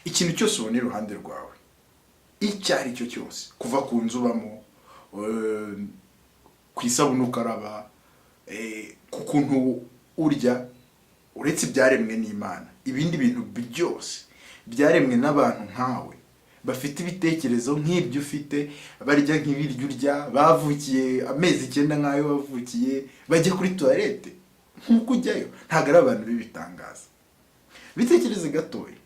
ikintu cyose ubona iruhande rwawe, icyo ari cyo cyose, kuva ku nzu ubamo, ku isabune ukaraba, ku kuntu urya, uretse ibyaremwe n'Imana, ibindi bintu byose byaremwe n'abantu nkawe bafite ibitekerezo nk'ibyo ufite, barya nk'ibiryo urya, bavukiye amezi 9 nk'ayo wavukiye, bajya kuri toilette nk'uko ujyayo. Ntabwo ari abantu bibitangaza. Bitekereze gatoya,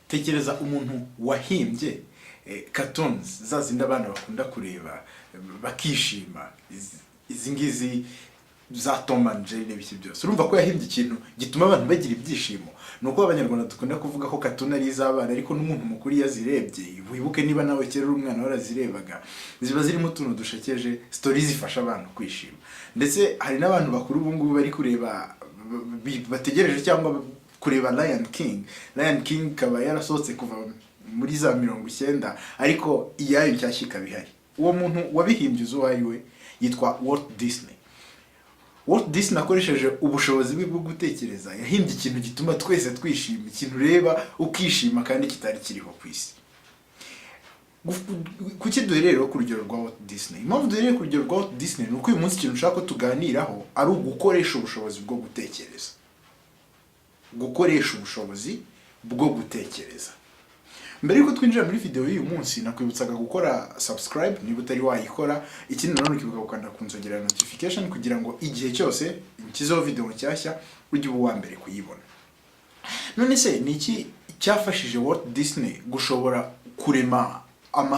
tekereza umuntu wahimbye cartoons zazindi abana bakunda kureba bakishima, izi ngizi za Tom and Jerry n'ibiki byose. Urumva ko yahimbye ikintu gituma abantu bagira ibyishimo. Nuko abanyarwanda dukunda kuvuga ko cartoon ari iz'abana, ariko n'umuntu mukuru yazirebye, wibuke niba nawe kera uri umwana warazirebaga, ziba zirimo utuntu dushekeje, stories zifasha abantu kwishima. Ndetse hari n'abantu bakuru ubu ngubu bari kureba, bategereje cyangwa kureba Lion King. Lion King kaba yarasohotse kuva muri za 90, ariko iyayo nshyashya ikaba ihari. Uwo muntu wabihimbye uzo ari we yitwa Walt Disney. Walt Disney akoresheje ubushobozi bwe bwo gutekereza, yahimbye ikintu gituma twese twishima, ikintu ureba ukishima kandi kitari kiriho ku isi. Kuki duherero ku rugero rwa Walt Disney? Impamvu duherero ku rugero rwa Walt Disney nuko uyu munsi ikintu ushaka ko tuganiraho ari ugukoresha ubushobozi bwo gutekereza. Gukoresha ubushobozi bwo gutekereza. Mbere yuko twinjira muri video y'uyu munsi, nakwibutsaga gukora subscribe niba utari wayikora, ikindi nanone ukibuka gukanda ku nzogera notification kugira ngo igihe cyose nshyizeho video nshyashya ujye uba uwa mbere kuyibona. None se ni iki cyafashije Walt Disney gushobora kurema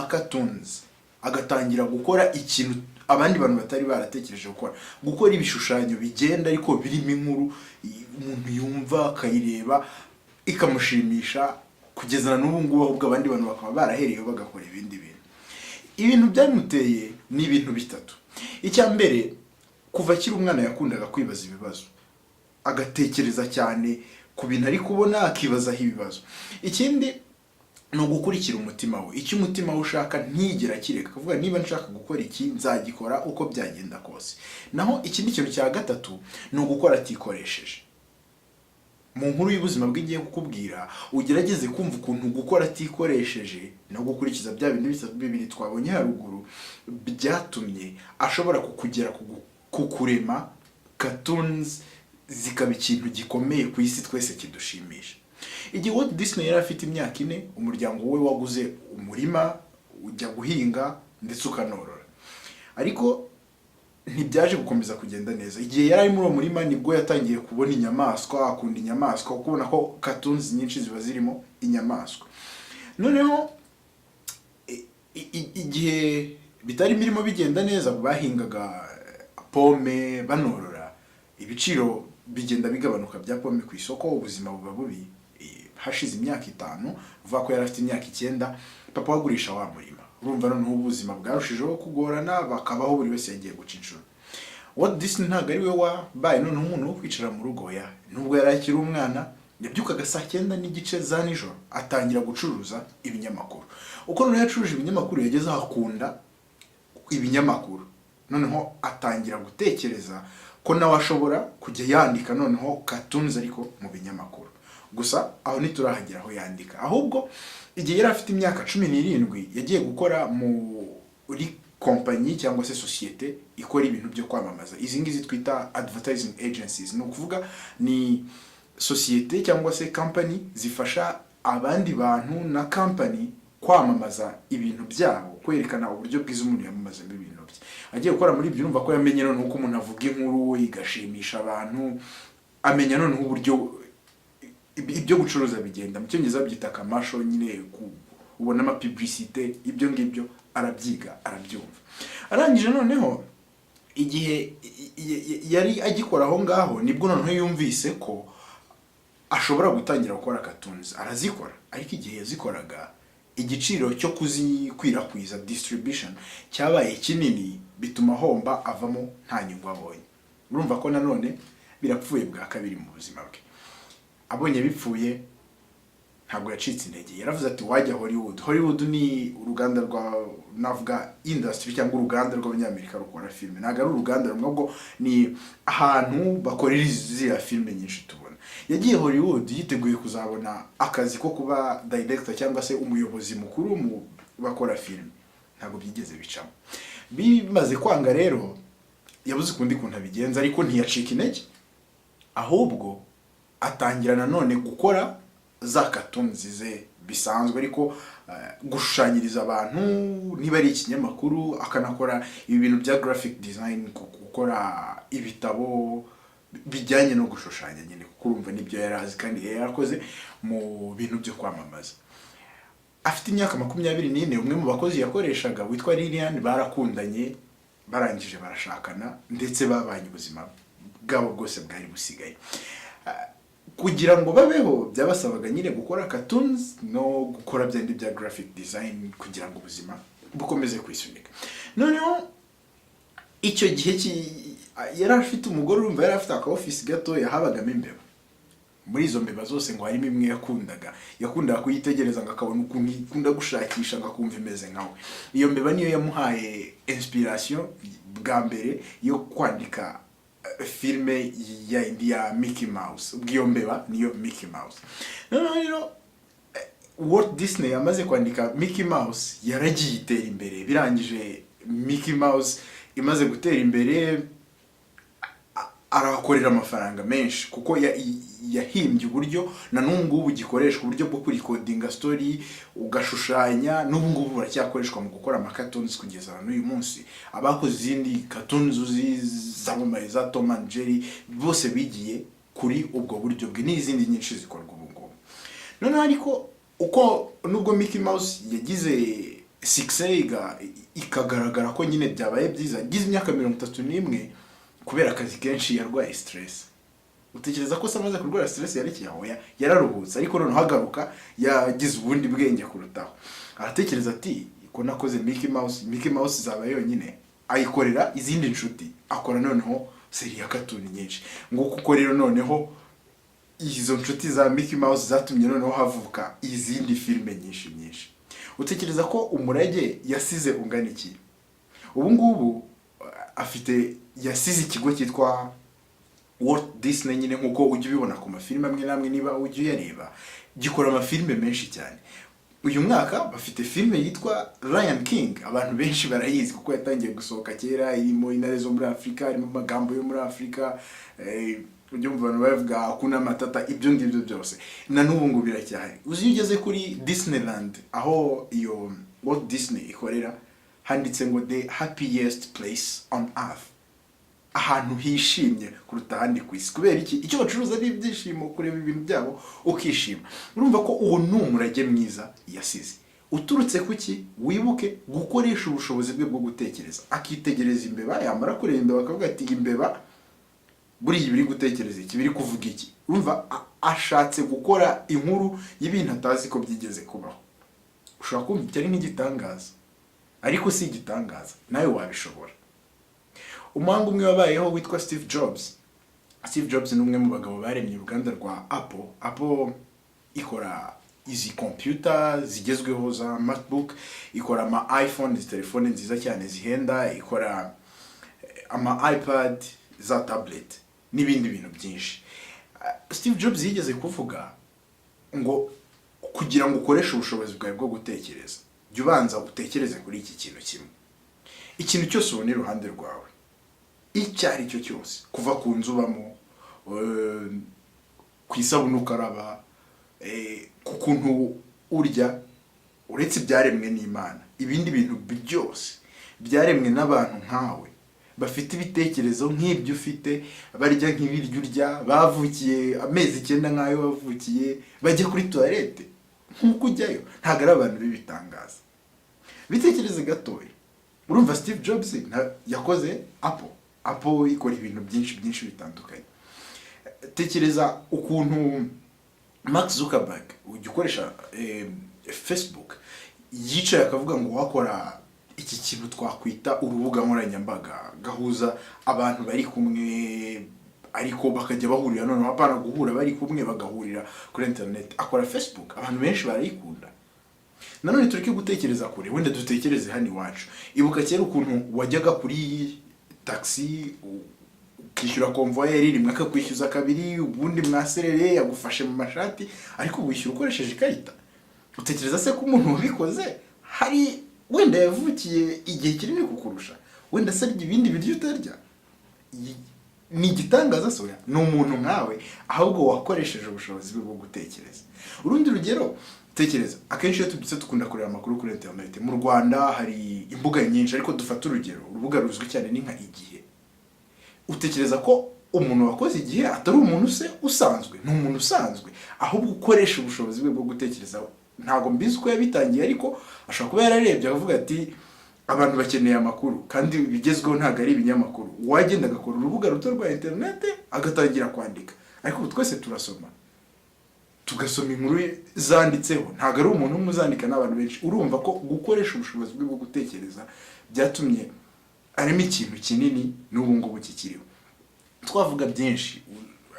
cartoons, agatangira gukora ikintu abandi bantu batari baratekereje gukora ibishushanyo bigenda ariko birimo inkuru umuntu yumva akayireba ikamushimisha, kugeza n'ubu ngubu ahubwo abandi bantu bakaba barahereyeho bagakora ibindi bintu. Ibintu byamuteye ni ibintu bitatu. Icya mbere, kuva akiri umwana yakundaga kwibaza ibibazo, agatekereza cyane ku bintu ari kubona, akibazaho ibibazo. Ikindi no gukurikira umutima we, icyo umutima we ushaka ntigera kireka, kuvuga niba nshaka gukora iki nzagikora uko byagenda kose. Naho ikindi kintu cya gatatu no gukora atikoresheje. Mu nkuru y'ubuzima bw'igiye kukubwira, ugerageze kumva ukuntu gukora atikoresheje no gukurikiza bya bintu bibiri twabonye haruguru byatumye ashobora kukugera kukurema cartoons zikaba ikintu gikomeye ku isi twese kidushimisha. Igihe Walt Disney yari afite imyaka 4, umuryango we waguze umurima ujya guhinga ndetse ukanorora, ariko ntibyaje gukomeza kugenda neza. Igihe yari ari muri uwo murima nibwo yatangiye kubona inyamaswa, akunda inyamaswa, kubona ko cartoons nyinshi ziba zirimo inyamaswa. Noneho igihe bitari mirimo bigenda neza, bahingaga pome banorora, ibiciro bigenda bigabanuka bya pome ku isoko, ubuzima buba bubi. Hashize imyaka 5, uvuga ko yari afite imyaka 9, papa wagurisha wa murima. Urumva noneho ubuzima bwarushijeho kugorana, bakabaho buri wese yagiye guca inshuro. Walt Disney ntabwo ari we wabaye noneho umuntu wo kwicara mu rugo ya. Nubwo yari akiri umwana, yabyukaga saa 9:30 za nijoro atangira gucuruza ibinyamakuru. Uko noneho yacuruje ibinyamakuru yageze akunda ibinyamakuru. Noneho atangira gutekereza ko nawe ashobora kujya yandika noneho cartoons ariko mu binyamakuru. Gusa aho ntiturahagera aho yandika, ahubwo igihe yari afite imyaka 17 yagiye gukora muri kompanyi cyangwa se societe ikora ibintu byo kwamamaza. Izi ngizi twita advertising agencies, no kuvuga ni societe cyangwa se company zifasha abandi bantu na company kwamamaza ibintu byabo, kwerekana uburyo bwiza umuntu yamamaza ibintu bye. Agiye gukora muri ibyo, urumva ko yamenye noneho uko umuntu avuga inkuru igashimisha abantu, amenya noneho uburyo ibyo gucuruza bigenda. Mu cyongereza byita commercial, nyine ubona ama publicité, ibyo ngibyo arabyiga arabyumva. Arangije noneho igihe yari agikora aho ngaho nibwo noneho yumvise ko ashobora gutangira gukora cartoons. Arazikora, ariko igihe yazikoraga igiciro cyo kuzikwirakwiza distribution cyabaye kinini, bituma homba avamo nta nyungu abonye. Urumva ko nanone birapfuye bwa kabiri mu buzima bwe. Abonye bipfuye ntabwo yacitse intege, yaravuze ati wajya Hollywood. Hollywood ni uruganda rwa navuga industry cyangwa uruganda rw'abanyamerika rukora filme. Ntabwo ari uruganda rumwe, ubwo ni ahantu bakorera izi filme nyinshi tubona. yagiye Hollywood yiteguye kuzabona akazi ko kuba director cyangwa se umuyobozi mukuru mu bakora film, ntabwo byigeze bicamo. Bimaze kwanga rero yabuze kundi kuntu abigenza, ariko ntiyacika intege, ahubwo atangira nanone gukora za cartoons ze bisanzwe, ariko gushushanyiriza abantu, niba ari ikinyamakuru akanakora ibi bintu bya graphic design, gukora ibitabo bijyanye no gushushanya nyine, kuko urumva nibyo yarazi kandi yarakoze mu bintu byo kwamamaza. Afite imyaka 24, umwe mu bakozi yakoreshaga witwa Lilian barakundanye, barangije barashakana, ndetse babanye ubuzima bwabo bwose bwari busigaye. Kugira ngo babeho byabasabaga nyine gukora cartoons no gukora byandi bya graphic design kugira ngo ubuzima bukomeze kwisunika. Noneho icyo gihe yari afite umugore, urumva yari afite aka office gato yahabagamo imbeba. Muri izo mbeba zose ngo harimo imwe yakundaga kuyitegereza ngo akabona ukuntu ikunda gushakisha ngakumva imeze nkawe. Iyo mbeba niyo yamuhaye inspiration bwa mbere yo kwandika filme ya Mickey Mouse. Ubwiyo mbeba niyo Mickey Mouse. Noneho Walt Disney yamaze kwandika Mickey Mouse yaragiye itera imbere, birangije Mickey Mouse imaze gutera imbere arakorera amafaranga menshi, kuko yahimbye uburyo na n'ubungubu gikoreshwa uburyo bwo kurikodinga story ugashushanya, n'ubungubu baracyakoreshwa mu gukora cartoons kugeza n'uyu munsi. Abakoze izindi cartoons zamamaye za Tom and Jerry bose bigiye kuri ubwo buryo bwe, n'izindi nyinshi zikorwa ubungubu. Noneho ariko uko nubwo Mickey Mouse yagize success ikagaragara ko nyine byabaye byiza, gize imyaka 31 kubera akazi kenshi yarwaye stress. Utekereza ko samaze kurwara stress yarekeye aho yararuhutse, ariko noneho hagaruka yagize ubundi bwenge kurutaho. Aratekereza ati ko nakoze Mickey Mouse zaba yonyine, ayikorera izindi nshuti, akora noneho serie ya cartoon nyinshi. Ngo kuko rero noneho izo nshuti za Mickey Mouse zatumye noneho havuka izindi filme nyinshi. Utekereza ko umurage yasize ungana iki? Ubu ngubu afite yasize ikigo cyitwa Walt Disney nyine, nkuko ujye ubibona ku mafilme amwe namwe niba ujye uyareba, gikora amafilme menshi cyane. Uyu mwaka bafite filme yitwa Lion King, abantu benshi barayizi kuko yatangiye gusohoka kera, irimo intare zo muri Afrika, irimo amagambo yo muri Afrika, ujye umva abantu bavuga hakuna matata, ibyo ngibyo byose na n'ubu ngo biracyahari. Uzi ugeze kuri Disneyland, aho iyo Walt Disney ikorera, handitse ngo the happiest place on earth, ahantu hishimye kuruta ahandi ku isi. Kubera iki? Icyo bacuruza ni ibyishimo, kureba ibintu byabo ukishima. Urumva ko uwo ni umurage mwiza yasize. Uturutse kuki? Wibuke gukoresha ubushobozi bwe bwo gutekereza, akitegereza imbeba, yamara kureba imbeba akavuga ati imbeba buri biri gutekereza iki, biri kuvuga iki. Urumva ashatse gukora inkuru y'ibintu atazi ko byigeze kubaho. Ushobora kumva cyari nk'igitangaza, ariko si igitangaza, nawe wabishobora. Umuhanga umwe wabayeho witwa Steve Jobs. Steve Jobs ni umwe mu bagabo baremye uruganda rwa Apple. Apple ikora izi computer zigezweho za MacBook, ikora ama iPhone, telefone nziza cyane zihenda, ikora ama iPad, za tablet n'ibindi bintu byinshi. Steve Jobs yigeze kuvuga ngo kugira ngo ukoreshe ubushobozi bwawe bwo gutekereza, jya ubanza utekereze kuri iki kintu kimwe. Ikintu cyose ubona iruhande rwawe, icyo ari cyo cyose, kuva ku nzu ubamo, ku isabune ukaraba, ku kuntu urya, uretse ibyaremwe n'Imana, ibindi bintu byose byaremwe n'abantu nkawe, bafite ibitekerezo nk'ibyo ufite, barya nk'ibiryo urya, bavukiye amezi 9 nk'ayo wavukiye, bajya kuri toilette nk'uko ujyayo. Ntabwo ari abantu bibitangaza. Bitekereze gatoya. Urumva Steve Jobs yakoze Apple ikora ibintu byinshi bitandukanye. Tekereza ukuntu Mark Zuckerberg ujya ukoresha Facebook yicaye akavuga ngo wakora iki kintu twakwita urubuga nkoranyambaga, gahuza abantu bari kumwe ariko bakajya bahurira, noneho apana guhura bari kumwe bagahurira kuri internet. Akora Facebook, abantu benshi barayikunda. Nanone tureke gutekereza kure, wenda dutekereze hano iwacu. Ibuka kera ukuntu wajyaga kuri taxi ukishyura konvoyeri, rimwe akakwishyuza kabiri, ubundi mwaserere yagufashe mu mashati, ariko wishyura ukoresheje ikarita. Utekereza se ko umuntu wabikoze hari wenda yavukiye igihe kinini kukurusha, wenda se ibindi biryo utarya? Ni igitangaza soya, ni umuntu nkawe, ahubwo wakoresheje ubushobozi bwo gutekereza. Urundi rugero, tekereza, akenshi iyo tubyutse dukunda kureba amakuru kuri internet. Mu Rwanda hari imbuga nyinshi, ariko dufata urugero, urubuga ruzwi cyane ni nka Igihe. Utekereza ko umuntu wakoze Igihe atari umuntu se usanzwe? Ni umuntu usanzwe, ahubwo ukoresha ubushobozi bwo gutekereza. Ntago mbizi uko yabitangiye, ariko ashobora kuba yararebye akavuga ati abantu bakeneye amakuru kandi bigezweho ntago ari ibinyamakuru. Wagenda agakora urubuga ruto rwa internet agatangira kwandika, ariko twese turasoma, tugasoma inkuru zanditseho. Ntago ari umuntu umwe uzandika, n'abantu benshi. Urumva ko gukoresha ubushobozi bwo gutekereza byatumye arimo ikintu kinini n'ubu ngubu kikiriho. Twavuga byinshi,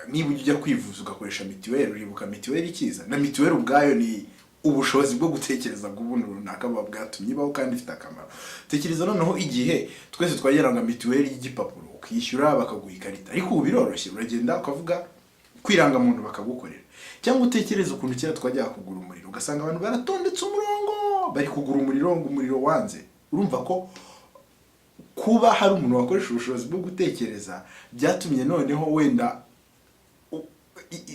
niba ujya kwivuza ugakoresha mituweli, uribuka mituweli ikiza, na mituweli ubwayo ni ubushobozi bwo gutekereza bw'ubuntu runaka buba bwatumye ibaho kandi ifite akamaro. Tekereza noneho igihe twese twageranga mituweli y'igipapuro, ukishyura bakaguha ikarita, ariko ubu biroroshye, uragenda ukavuga kwirangamuntu bakagukorera. Cyangwa utekereza ukuntu kera twajyaga kugura umuriro, ugasanga abantu baratondetse umurongo bari kugura umuriro, ngo umuriro wanze. Urumva ko kuba hari umuntu wakoresha ubushobozi bwo gutekereza byatumye noneho wenda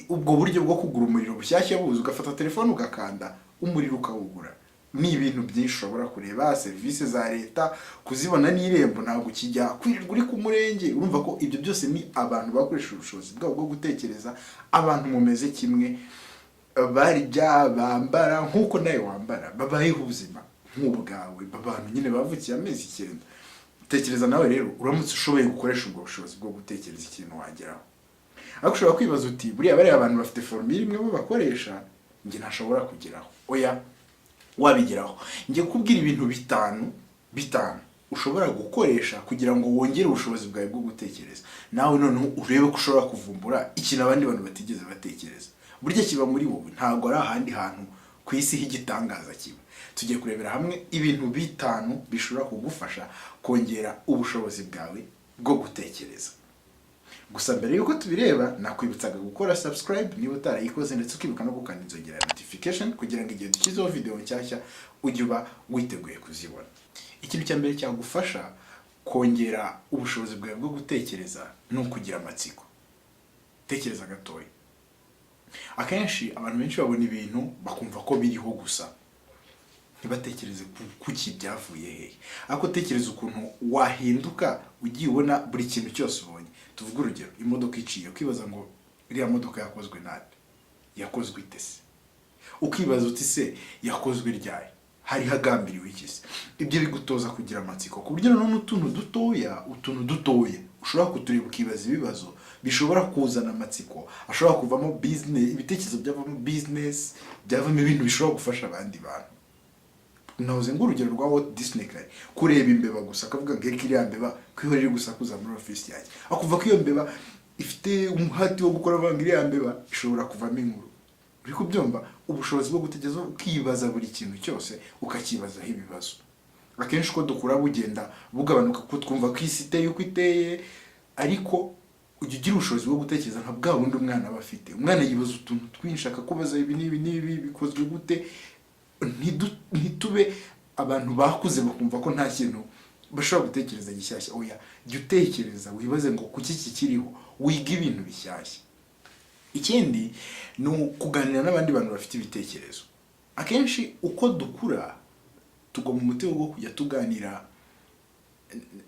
ubwo buryo bwo kugura umuriro bushyashya buza, ugafata telefone ugakanda umuriro ukawugura. Ni ibintu byinshi ushobora kureba, serivisi za leta kuzibona n'irembo, ntabwo kijya kwirirwa uri ku murenge. Urumva ko ibyo byose ni abantu bakoresha ubushobozi bwabo bwo gutekereza. Abantu mumeze kimwe, barya, bambara nk'uko nawe wambara, babayeho ubuzima nk'ubwawe, abantu nyine bavukiye amezi 9. Tekereza nawe rero, uramutse ushoboye gukoresha ubwo bushobozi bwo gutekereza ikintu wageraho. Ariko ushobora kwibaza uti buriya bariya abantu bafite formule imwe bo bakoresha, njye ntashobora kugeraho. Oya, wabigeraho. Njye kubwira ibintu bitanu ushobora gukoresha kugira ngo wongere ubushobozi bwawe bwo gutekereza. Nawe noneho urebe ko ushobora kuvumbura ikintu abandi bantu batigeze batekereza. Burya kiba muri wowe, ntabwo ari ahandi hantu ku isi h'igitangaza kiba. Tugiye kurebera hamwe ibintu 5 bishobora kugufasha kongera ubushobozi bwawe bwo gutekereza. Gusa mbere yuko tubireba, nakwibutsaga gukora subscribe niba utarayikoze, ndetse ukibuka no gukanda inzogera ya notification kugira ngo igihe dushyizeho video nshyashya ujye uba witeguye kuzibona. Ikintu cya mbere cyagufasha kongera ubushobozi bwawe bwo gutekereza ni ukugira amatsiko. Tekereza gatoya. Akenshi abantu benshi babona ibintu bakumva ko biriho gusa, ntibatekereze kuki byavuye hehe. Ariko tekereza ukuntu wahinduka ugiye ubona buri kintu cyose ubonye. Tuvuga urugero, imodoka iciye, ukibaza ngo iriya modoka yakozwe nande, yakozwe ite se? Ukibaza uti se yakozwe ryari, hari hagambiriwe iki se? Ibyo bigutoza kugira amatsiko, ku buryo noneho utuntu dutoya ushobora kutureba ukibaza ibibazo bishobora kuzana amatsiko, ashobora kuvamo business, ibitekerezo byavamo business, byavamo ibintu bishobora gufasha abandi bantu. Nahoze ngurugero rwa Walt Disney kare, kureba imbeba gusa akavuga ngo iriya mbeba kwihora iri gusakuza muri office yanjye, akuva ko iyo mbeba ifite umuhati wo gukora vanga iriya mbeba ishobora kuvamo inkuru. Uri kubyumva? Ubushobozi bwo gutekereza, ukibaza buri kintu cyose ukakibazaho ibibazo. Akenshi uko dukura bugenda bugabanuka, ko twumva ko isi iteye uko iteye, ariko ujya ugira ubushobozi bwo gutekereza nka bwa bundi umwana aba afite. Umwana yibaza utuntu twinshi, akakubaza ibi n'ibi bikozwe gute. Ntitube abantu bakuze bakumva ko nta kintu bashobora gutekereza gishyashya. Oya, jya utekereza, wibaze ngo kuki kikiriho, wiga ibintu bishyashya. Ikindi ni ukuganira n'abandi bantu bafite ibitekerezo. Akenshi uko dukura tugwa mu mutego wo kujya tuganira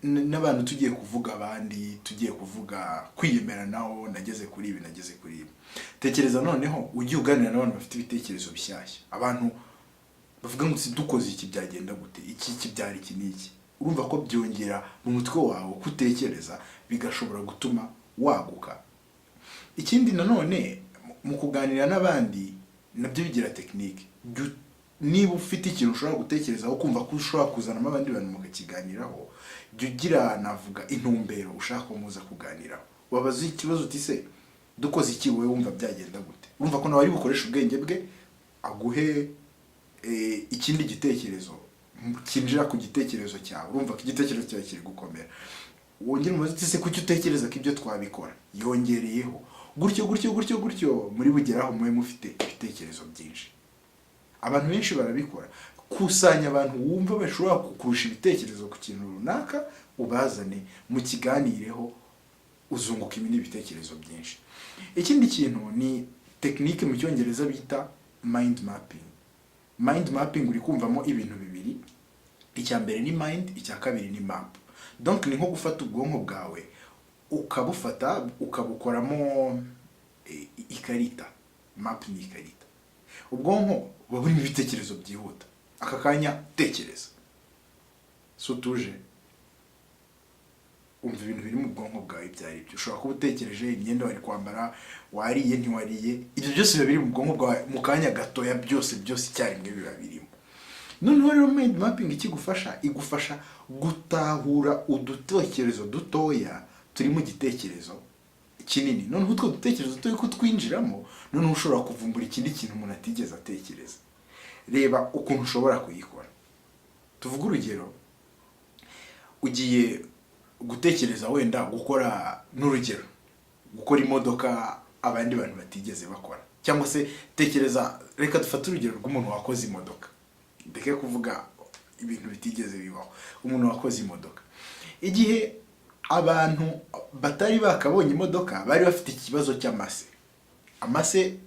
n'abantu, tugiye kuvuga abandi, tugiye kuvuga kwiyemeranaho, nageze kuri ibi. Tekereza noneho ujye uganira n'abantu bafite ibitekerezo bishyashya, abantu bavuga ngo si dukoze iki byagenda gute, iki byari iki n'iki. Urumva ko byongera mu mutwe wawe kutekereza, bigashobora gutuma waguka. Ikindi nanone mu kuganira n'abandi nabyo bigira technique. Niba ufite ikintu ushobora gutekerezaho kumva ko ushobora kuzanamo abandi bantu mukakiganiraho, jya ugira navuga intumbero ushaka muza kuganiraho. Wabaza ikibazo uti se dukoze iki wowe wumva byagenda gute. Urumva ko nawe ari bukoresha ubwenge bwe aguhe ikindi gitekerezo kinjira ku gitekerezo cyawe. Urumva ko igitekerezo cyawe kiri gukomera. wongera umubaze uti se kuki utekereza ko ibyo twabikora, yongereyeho gutyo gutyo gutyo gutyo, muri bugeraho mube mufite ibitekerezo byinshi. Abantu benshi barabikora, kusanya abantu wumva bashobora kukurusha ibitekerezo ku kintu runaka, ubazane mu kiganireho, uzunguka ibindi bitekerezo byinshi. Ikindi kintu ni tekinike mu cyongereza bita mind mapping. Mind mapping uri kumvamo ibintu bibiri, icya mbere ni mind, icya kabiri ni map. Donc ni nko gufata ubwonko bwawe ukabufata ukabukoramo ikarita. Map ni ikarita. Ubwonko buba burimo ibitekerezo byihuta, aka kanya tekereza, so tuje umva ibintu biri mu bwonko bwawe byari byo. Ushobora kuba utekereje imyenda wari kwambara, wariye ntiwariye, ibyo byose biba biri mu bwonko bwawe mu kanya gatoya, byose icyarimwe biba birimo. Noneho rero mind mapping ikigufasha, igufasha gutahura udutekerezo dutoya turi mu gitekerezo kinini. Noneho utwo dutekerezo dutoya ko twinjiramo, noneho ushobora kuvumbura ikindi kintu umuntu atigeze atekereza. Reba ukuntu ushobora kuyikora. Tuvuga urugero, ugiye gutekereza wenda gukora n'urugero, gukora imodoka abandi bantu batigeze bakora, cyangwa se tekereza, reka dufate urugero rw'umuntu wakoze imodoka, ndeke kuvuga ibintu bitigeze bibaho, umuntu wakoze imodoka. Igihe abantu batari bakabonye imodoka bari bafite ikibazo cy'amase. Amase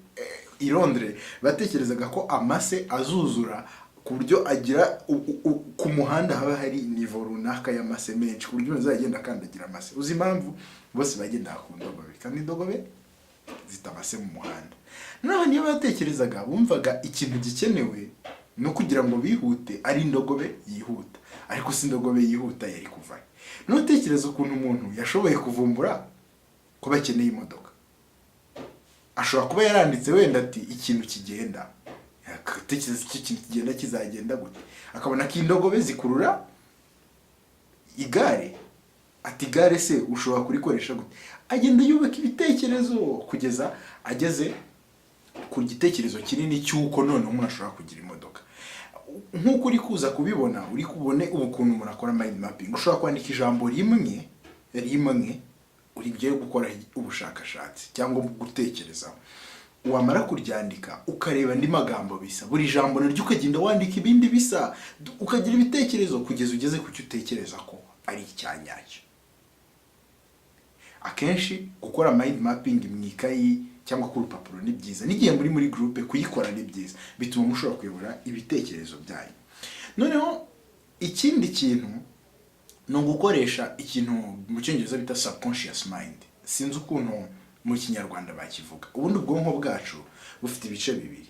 i Londres batekerezaga ko amase azuzura ku buryo agira ku muhanda haba hari nivo runaka y'amase menshi, ku buryo uzagenda akandagira amase. Uzi impamvu? Bose bagenda ku ndogobe, kandi indogobe zitamase mu muhanda. Naho niyo batekerezaga, bumvaga ikintu gikenewe no kugira ngo bihute ari indogobe yihuta, ariko si indogobe yihuta yari kuva. No tekereza ukuntu umuntu yashoboye kuvumbura ko bakeneye imodoka. Ashobora kuba yaranditse wenda ati ikintu kigenda, tekereza iki kintu kigenda kizagenda gute, akabona ko indogobe zikurura igare, ati igare se ushobora kurikoresha gute. Agenda yubaka ibitekerezo kugeza ageze ku gitekerezo kinini cy'uko none umuntu ashobora kugira imodoka. Nk'uko uri kuza kubibona, uri kubone ubukuntu umuntu akora mind mapping. Ushobora kwandika ijambo rimwe uri giye gukora ubushakashatsi cyangwa gutekereza, wamara kuryandika ukareba andi magambo bisa, buri jambo naryo ukagenda wandika ibindi bisa, ukagira ibitekerezo kugeza ugeze ku cyo utekereza ko ari icyanyacyo. Akenshi gukora mind mapping mu ikayi cyangwa ku rupapuro ni byiza, n'igihe muri groupe kuyikora ni byiza, bituma mushobora kuyobora ibitekerezo byanyu. Noneho ikindi kintu no gukoresha ikintu mu cyongereza bita subconscious mind. Sinzi ukuntu mu kinyarwanda bakivuga. Ubundi ubwonko bwacu bufite ibice bibiri.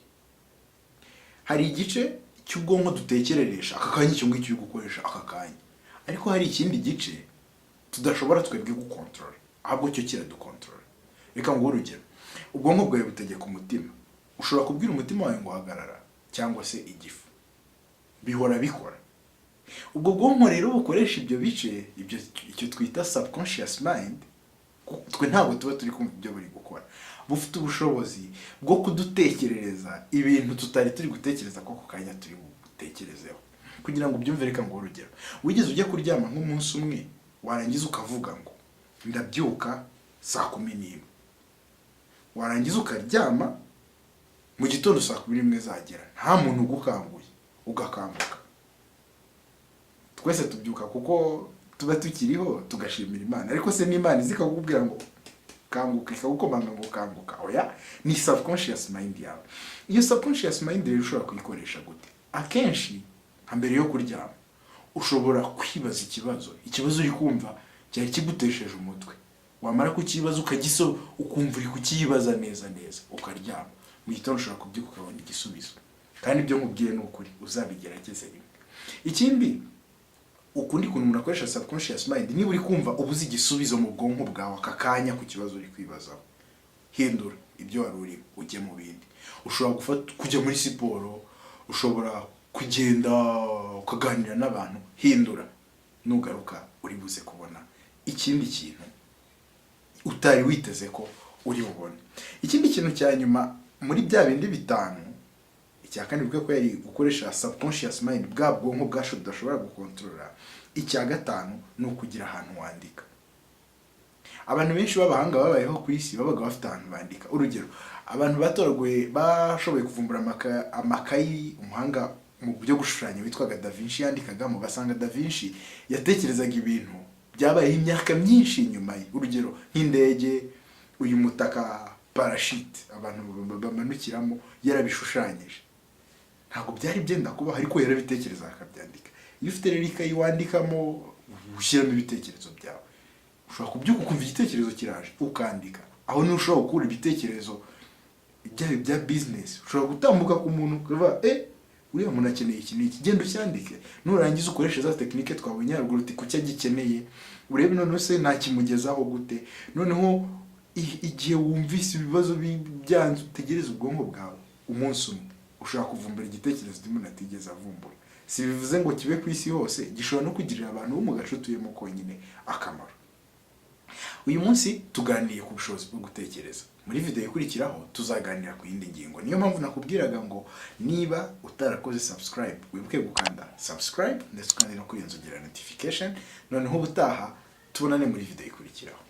Hari igice cy'ubwonko dutekereresha aka kanya cyo ngicyo gukoresha aka kanya, ariko hari ikindi gice tudashobora twebwe gukontrola, ahubwo cyo kiradukontrola. Reka ngo urugero, ubwonko bwawe butegeka umutima. Ushobora kubwira umutima wawe ngo hagarara cyangwa se igifu, bihora bikora. Ubwo bwonko rero bukoresha ibyo bice, icyo twita subconscious mind, twe ntabwo tuba turi kumva ibyo buri gukora. Bufite ubushobozi bwo kudutekerereza ibintu tutari turi gutekereza ko kanya turi gutekerezeho. Kugira ngo ubyumve, reka ngo urugero, wigeze ujya kuryama nk'umunsi umwe, warangiza ukavuga ngo ndabyuka saa 11, warangiza ukaryama, mu gitondo saa 11 zagera nta muntu ugukanguye, ugakanguka. Twese tubyuka kuko tuba tukiriho tugashimira Imana, ariko se n'Imana izikakubwira ngo kanguka, ikagukomanga ngo kanguka? Oya, ni subconscious mind yawe. Iyo subconscious mind rero ushobora kuyikoresha gute? Akenshi mbere yo kuryama ushobora kwibaza ikibazo uri kumva cyari kigutesheje umutwe, wamara kukibaza ukagiso ukumva uri kukibaza neza ukaryama. Mu gitondo ushobora kubyuka ukabona igisubizo, kandi ibyo nkubwiye ni ukuri, uzabigerageze rimwe. Ikindi, ukundi kuntu umuntu akoresha subconscious mind, niba uri kumva ubuze igisubizo mu bwonko bwawe aka kanya ku kibazo uri kwibazaho, hindura ibyo wari uri ujye mu bindi. Ushobora kujya muri siporo, ushobora kugenda ukaganira n'abantu, hindura. Nugaruka uri buze kubona ikindi kintu utari witeze ko uri bubone. Ikindi kintu cya nyuma muri bya bindi bitanu, icya kane bivuga ko yari gukoresha subconscious mind, bwa bwonko bwacu tudashobora gukontrola. Icya gatanu ni ukugira ahantu wandika. abantu benshi b'abahanga babayeho ku isi babaga bafite ahantu bandika. Urugero, abantu batoraguye bashoboye kuvumbura amakayi, umuhanga mu byo gushushanya witwaga Da Vinci yandikagamo, basanga Da Vinci yatekerezaga ibintu byabayeho imyaka myinshi nyuma ye. Urugero nk'indege, uyu mutaka parashute abantu bamanukiramo, yarabishushanyije. Ntabwo byari byenda kubaho ariko yarabitekereza akabyandika. Iyo ufite rero ikayi wandikamo ushyiramo ibitekerezo byawe, ushobora kubyuka ukumva igitekerezo kiraje ukandika. Aho niho ushobora gukura ibitekerezo bya business. Ushobora gutambuka ku muntu ukavuga uriya muntu akeneye iki n'iki, genda ucyandike. Nurangiza ukoreshe za tekinike twabonye haruguru uti kuki agikeneye, urebe noneho se nakimugezaho gute. Noneho igihe wumvise ibibazo byanze utegereze ubwonko bwawe umunsi umwe ushaka kuvumbura igitekerezo umuntu atigeze avumbura. Si bivuze ngo kibe ku isi hose, gishobora no kugirira abantu bo mu gace utuyemo konyine akamaro. Uyu munsi tuganiriye ku bushobozi bwo gutekereza. Muri video ikurikiraho tuzaganira ku yindi ngingo. Niyo mpamvu nakubwiraga ngo niba utarakoze subscribe wibuke gukanda subscribe ndetse kandi no kuyonzogera notification. Noneho ubutaha tubonane muri video ikurikiraho.